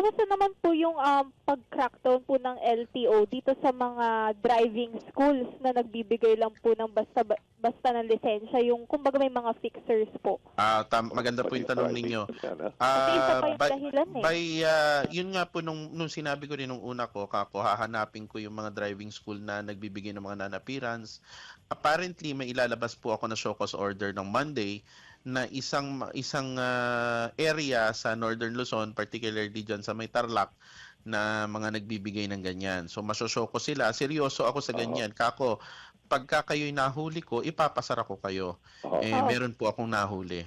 kamusta naman po yung pag-crackdown po ng LTO dito sa mga driving schools na nagbibigay lang po ng basta ng lisensya, yung kumbaga may mga fixers po? Maganda po yung tanong ninyo. Kasi isa pa yung By, dahilan eh. yun nga po nung sinabi ko rin nung una ko, kako, hahanapin ko yung mga driving school na nagbibigay ng mga non-appearance. Apparently, may ilalabas po ako na show cause order ng Monday na isang area sa Northern Luzon, particularly dyan sa may Tarlac, na mga nagbibigay ng ganyan. So, masoshow ko sila. Seryoso ako sa ganyan. Kako, pagka kayo'y nahuli ko, ipapasara ko kayo. Meron po akong nahuli.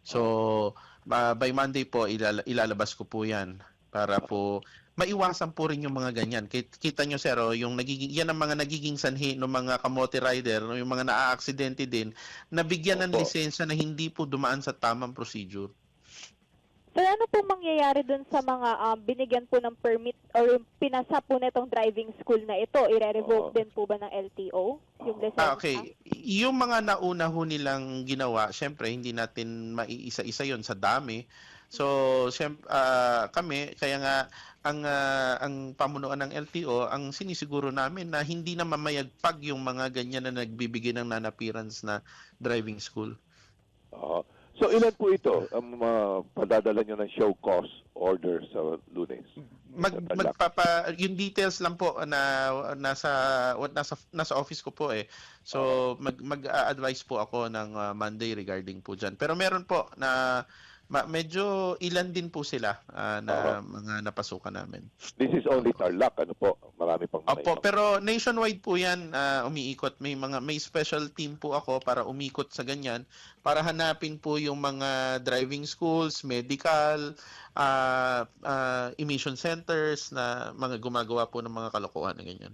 So, by Monday po, ilalabas ko po yan para po maiwasan po rin yung mga ganyan. Kita nyo, sir, yung yan ang mga nagiging sanhi ng mga kamote rider, yung mga naa-aksidente din, nabigyan ng lisensya na hindi po dumaan sa tamang procedure. So ano po mangyayari dun sa mga binigyan po ng permit or pinasa po nitong driving school na ito? I-revoke din po ba ng LTO yung lisensya? Okay. Yung mga nauna ho nilang ginawa, syempre hindi natin maiisa-isa yon sa dami. So, kami, kaya nga ang pamunuan ng LTO, ang sinisiguro namin na hindi na mamayagpag yung mga ganyan na nagbibigay ng non-appearance na driving school. So ilan po ito ang padadala nyo ng show cause order sa Lunes? Yung details lang po na nasa office ko po eh. So mag-advise po ako ng Monday regarding po diyan. Pero meron po na medyo ilan din po sila na mga napasukan namin. This is only Tarlac, ano po? Marami pang mga Opo, pero nationwide po 'yan, umiikot. May special team po ako para umikot sa ganyan para hanapin po yung mga driving schools, medical, emission centers na mga gumagawa po ng mga kalokohan na ganyan.